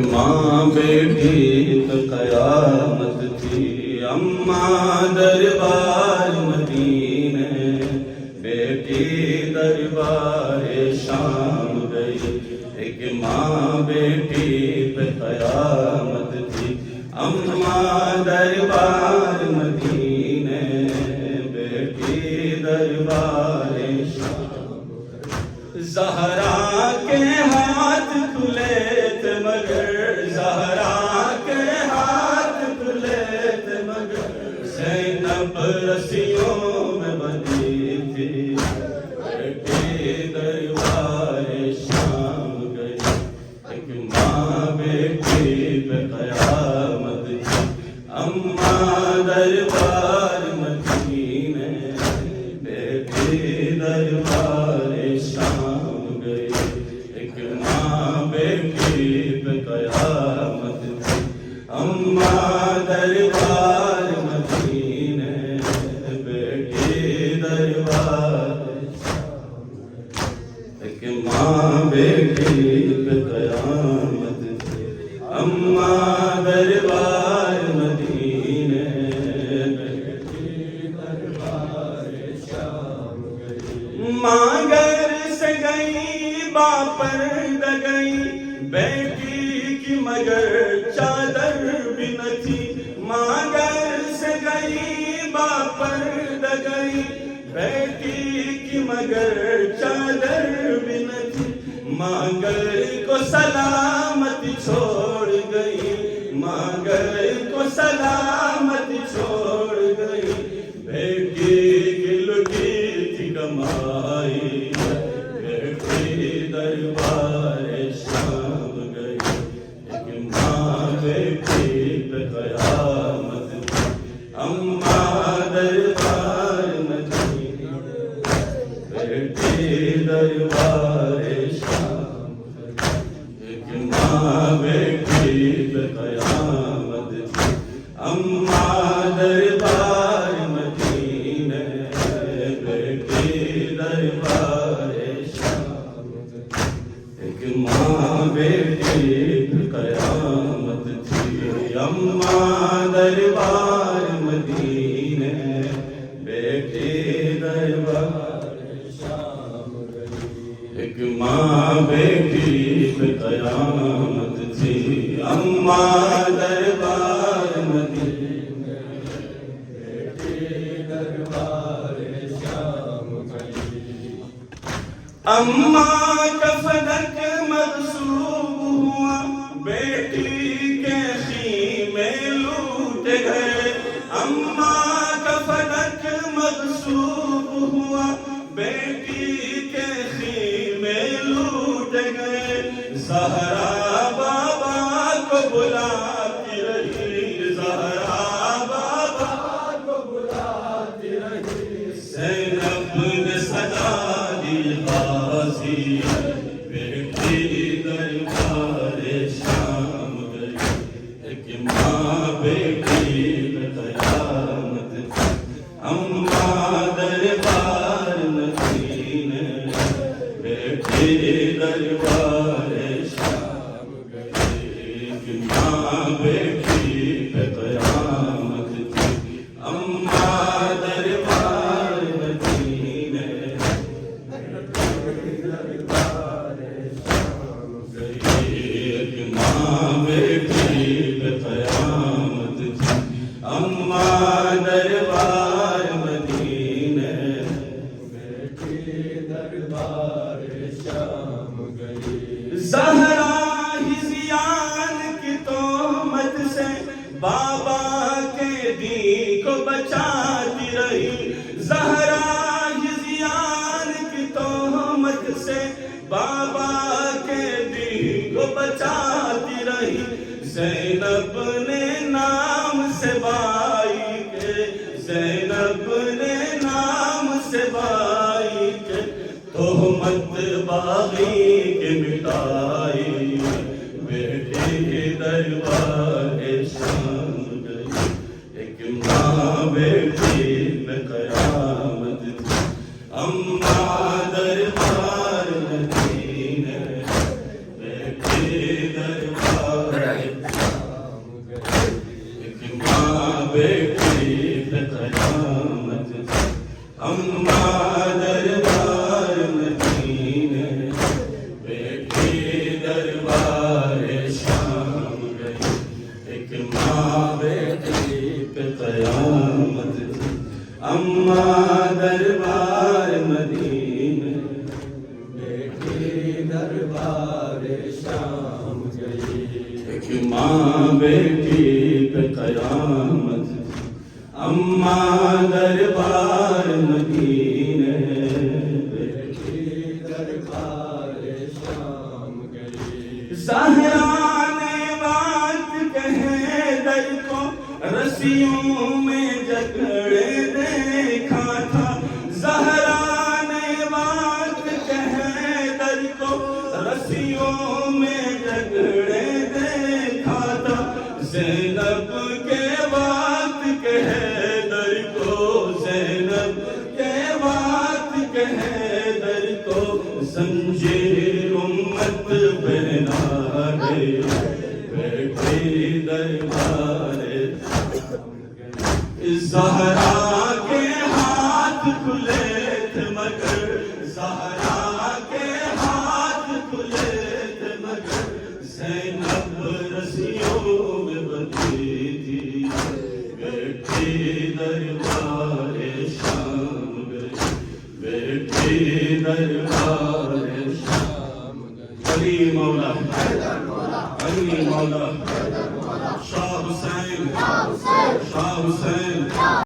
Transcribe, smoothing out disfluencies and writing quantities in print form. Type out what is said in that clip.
ماں بیٹی تو قیامت تھی، اماں دربار مدینے، بیٹی دربار شام گئی۔ ایک ماں بیٹی پہ قیامت تھی، اماں دربار مدینے، بیٹی دربار شام گئی۔ زہرا کے ہاتھ کھلے تھے مگر، زہرا کے ہاتھ کھلے تھے مگر، زینب رسیوں میں بندھی تھی، بیٹی دربار شام گئی۔ ایک ماں بیٹی پہ قیامت تھی، اماں دربار مدینے، بیٹی دربار شام گئی۔ ایک ماں بیٹی پہ قیامت تھی، اماں دربار مدینے، بیٹی دربار شام گئی۔ ایک ماں بیٹی پہ قیامت تھی، اماں دربار مدینے، بیٹی دربار شام گئی۔ ماں گھر سے گئی باپردہ گئی، بیٹی کی مگر چادر بھی نہ تھی۔ ماں گھر سے گئی باپردہ گئی، بیٹی کی مگر چادر بھی نہ تھی۔ ماں گھر کو سلامت چھوڑ گئی، ماں گھر کو سلامت چھوڑ گئی، بیٹی کی لٹی تھی کمائی، بیٹی دربار شام گئی۔ ایک ماں بیٹی پہ قیامت تھی، اماں دربار مدینے، بیٹی دربار شام گئی۔ ایک ماں بیٹی پہ قیامت تھی، اماں دربار مدینے، بیٹی دربار شام گئی۔ ایک ماں بیٹی پہ قیامت تھی، اماں دربار مدینے، بیٹی دربار شام گئی۔ ایک ماں بیٹی پہ قیامت تھی، اماں دربار مدینے، بیٹی دربار شام گئی۔ اماں کا فلک مغصوب ہوا، بیٹی کے خیمے لوٹ گئے۔ اماں کا فلک مغصوب ہوا، بیٹی کے خیمے لوٹ گئے۔ زہرا بابا کو بلاتی رہی، زہرا بابا کو بلاتی رہی، زینب نے سجا دی غازی، بیٹی دربار شام گئی۔ ایک ماں بیٹی پہ قیامت تھی، اماں دربار مدینے، بیٹی دربار شام گئی۔ ایک ماں بیٹی پہ قیامت تھی، اماں دربار مدینے، بیٹی دربار شام گئی۔ ایک ماں بیٹی پہ قیامت تھی، اماں دربار مدینے، بیٹی دربار شام گئی۔ زہرا ہزیان کی تہمت سے بابا کے دین کو بچاتی رہی، زہرا ہزیان کی تہمت سے بابا کے دین کو بچاتی رہی۔ زینب نے نام سے بائی کے، زینب نے نام سے بائی کے، تہمت باغی کے مٹائی، بیٹی دربار شام گئی۔ ایک ماں بیٹی پہ قیامت تھی، اماں دربار مدینے، بیٹی دربار اماں دربار مدینے بیٹی دربار شام گئی، ماں بیٹی پہ قیامت، اماں دربار مدینے بیٹی دربار شام گئی، زہرا نے بات کہے در کو رسیوں میں جکڑے دیکھا تھا، زہرا نے بات کہے در کو رسیوں میں جکڑے دیکھا تھا، زینب کے بات کہے در کو، زینب کے بات کہے در کو، زنجیر امت پہنا دے بیٹی دربار، زہرا کے ہاتھ کھلے تھے مگر، زہرا کے ہاتھ کھلے تھے مگر، زینب رسیوں میں بندھی تھی، بیٹی دربار شام گئی، بیٹی دربار شام گئی، علی مولا علی مولا شاہ حسین شاہ حسین